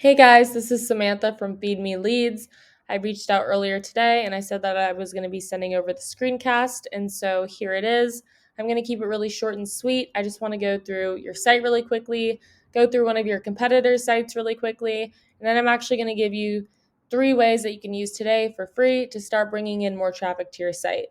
Hey guys, this is Samantha from Feed Me Leads. I reached out earlier today and I said that I was going to be sending over the screencast, and so here it is. I'm going to keep it really short and sweet. I just want to go through your site really quickly, go through one of your competitors' sites really quickly, and then I'm actually going to give you 3 ways that you can use today for free to start bringing in more traffic to your site.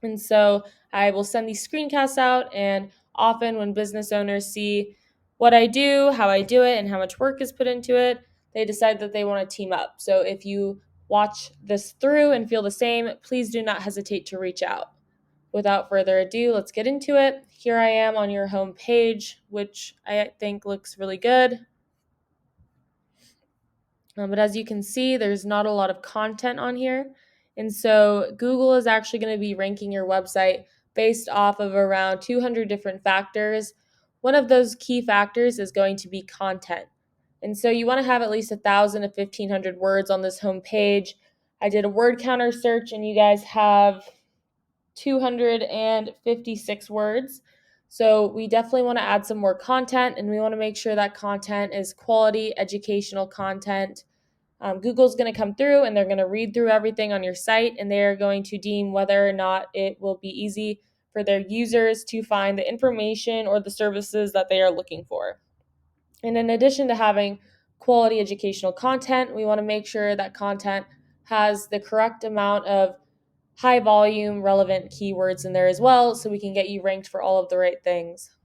And so I will send these screencasts out, and often when business owners see what I do, how I do it, and how much work is put into it, they decide that they want to team up. So if you watch this through and feel the same, please do not hesitate to reach out. Without further ado, let's get into it. Here I am on your home page, which I think looks really good. But as you can see, there's not a lot of content on here. And so Google is actually going to be ranking your website based off of around 200 different factors. One of those key factors is going to be content. And so you want to have at least 1,000 to 1,500 words on this home page. I did a word counter search and you guys have 256 words. So we definitely want to add some more content, and we want to make sure that content is quality educational content. Google's going to come through and they're going to read through everything on your site, and they're going to deem whether or not it will be easy for their users to find the information or the services that they are looking for. And in addition to having quality educational content, we want to make sure that content has the correct amount of high volume relevant keywords in there as well, so we can get you ranked for all of the right things.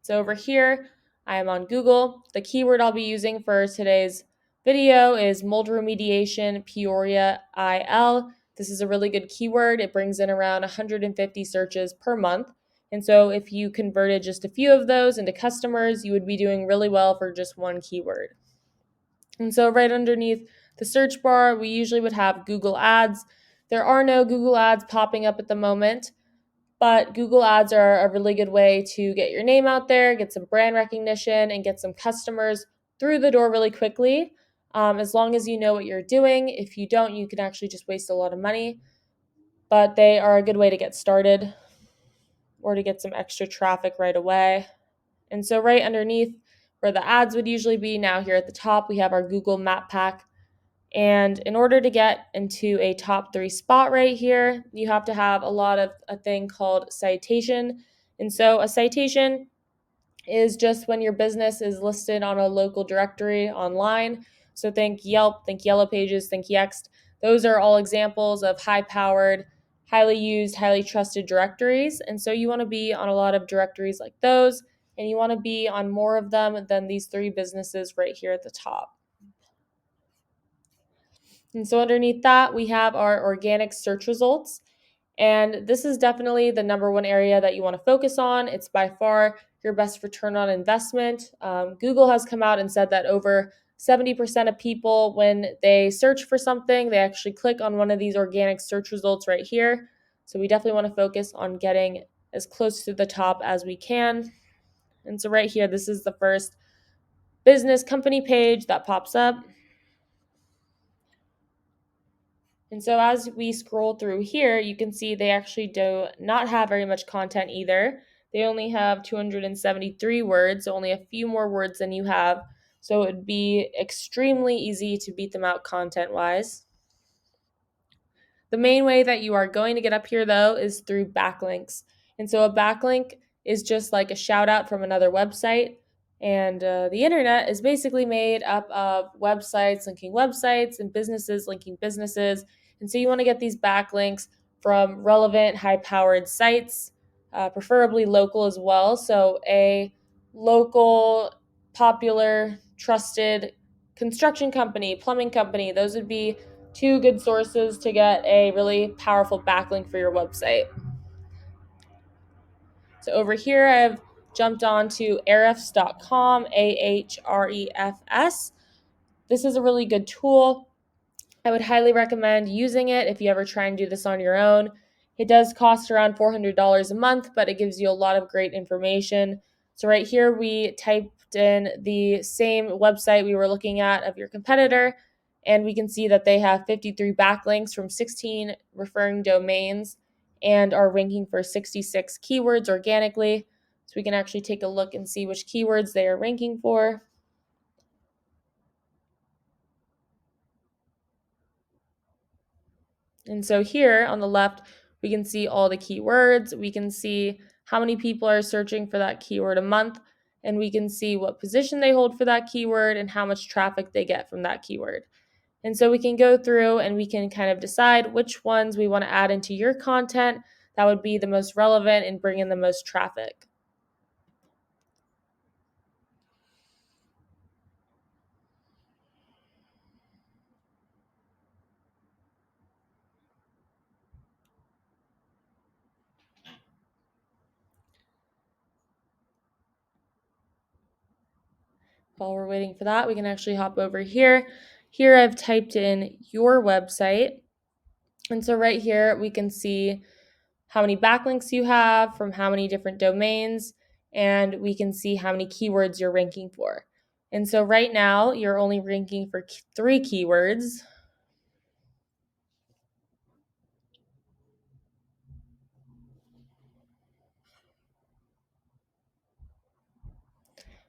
So over here, I am on Google. The keyword I'll be using for today's video is mold remediation Peoria IL. This is a really good keyword. It brings in around 150 searches per month. And so if you converted just a few of those into customers, you would be doing really well for just one keyword. And so right underneath the search bar, we usually would have Google Ads. There are no Google Ads popping up at the moment, but Google Ads are a really good way to get your name out there, get some brand recognition, and get some customers through the door really quickly. As long as you know what you're doing. If you don't, you can actually just waste a lot of money. But they are a good way to get started or to get some extra traffic right away. And so right underneath where the ads would usually be, now here at the top, we have our Google Map Pack. And in order to get into a top 3 spot right here, you have to have a thing called citation. And so a citation is just when your business is listed on a local directory online. So think Yelp, think Yellow Pages, think Yext. Those are all examples of high-powered, highly used, highly trusted directories. And so you want to be on a lot of directories like those, and you want to be on more of them than these 3 businesses right here at the top. And so underneath that, we have our organic search results. And this is definitely the number one area that you want to focus on. It's by far your best return on investment. Google has come out and said that over 70% of people, when they search for something, they actually click on one of these organic search results right here. So we definitely want to focus on getting as close to the top as we can. And so right here, this is the first business company page that pops up. And so as we scroll through here, you can see they actually do not have very much content either. They only have 273 words, so only a few more words than you have. So it would be extremely easy to beat them out content-wise. The main way that you are going to get up here, though, is through backlinks. And so a backlink is just like a shout out from another website. And the internet is basically made up of websites linking websites and businesses linking businesses. And so you want to get these backlinks from relevant, high powered sites, preferably local as well. So a local, popular, trusted construction company, plumbing company, those would be 2 good sources to get a really powerful backlink for your website. So over here, I've jumped on to ahrefs.com, Ahrefs. This is a really good tool. I would highly recommend using it if you ever try and do this on your own. It does cost around $400 a month, but it gives you a lot of great information. So right here, we typed in the same website we were looking at of your competitor, and we can see that they have 53 backlinks from 16 referring domains and are ranking for 66 keywords organically. So we can actually take a look and see which keywords they are ranking for. And so here on the left, we can see all the keywords. We can see how many people are searching for that keyword a month, and we can see what position they hold for that keyword and how much traffic they get from that keyword. And so we can go through and we can kind of decide which ones we want to add into your content that would be the most relevant and bring in the most traffic. While we're waiting for that, we can actually hop over here. Here I've typed in your website. And so right here, we can see how many backlinks you have from how many different domains, and we can see how many keywords you're ranking for. And so right now, you're only ranking for 3 keywords.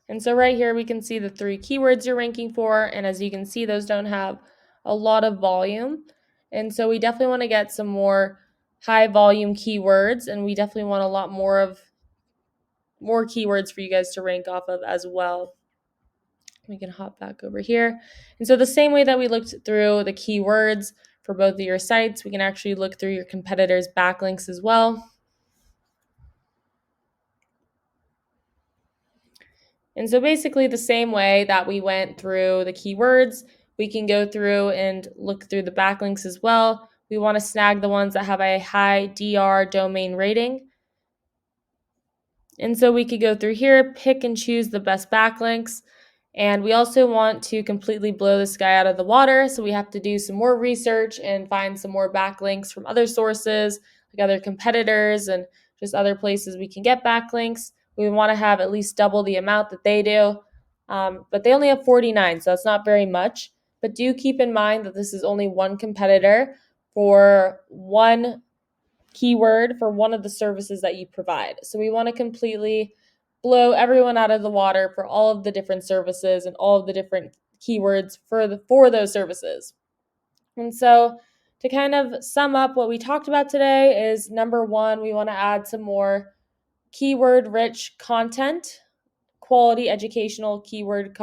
And so right here, we can see the 3 keywords you're ranking for. And as you can see, those don't have a lot of volume. And so we definitely want to get some more high volume keywords. And we definitely want a lot more keywords for you guys to rank off of as well. We can hop back over here. And so the same way that we looked through the keywords for both of your sites, we can actually look through your competitors' backlinks as well. And so basically the same way that we went through the keywords, we can go through and look through the backlinks as well. We want to snag the ones that have a high DR domain rating. And so we could go through here, pick and choose the best backlinks. And we also want to completely blow this guy out of the water. So we have to do some more research and find some more backlinks from other sources, like other competitors and just other places we can get backlinks. We want to have at least double the amount that they do. But they only have 49, so that's not very much. But do keep in mind that this is only one competitor for one keyword for one of the services that you provide. So we want to completely blow everyone out of the water for all of the different services and all of the different keywords for those services. And so to kind of sum up what we talked about today is number 1, we want to add some more keyword rich content, quality educational keyword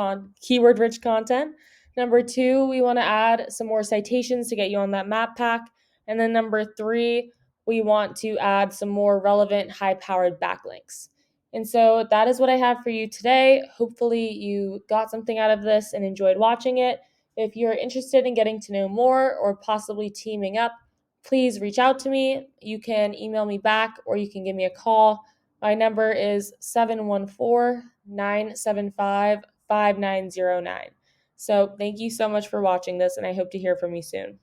rich content. Number 2, we want to add some more citations to get you on that map pack. And then number 3, we want to add some more relevant high powered backlinks. And so that is what I have for you today. Hopefully you got something out of this and enjoyed watching it. If you're interested in getting to know more or possibly teaming up, please reach out to me. You can email me back or you can give me a call. My number is 714-975-5909. So thank you so much for watching this, and I hope to hear from you soon.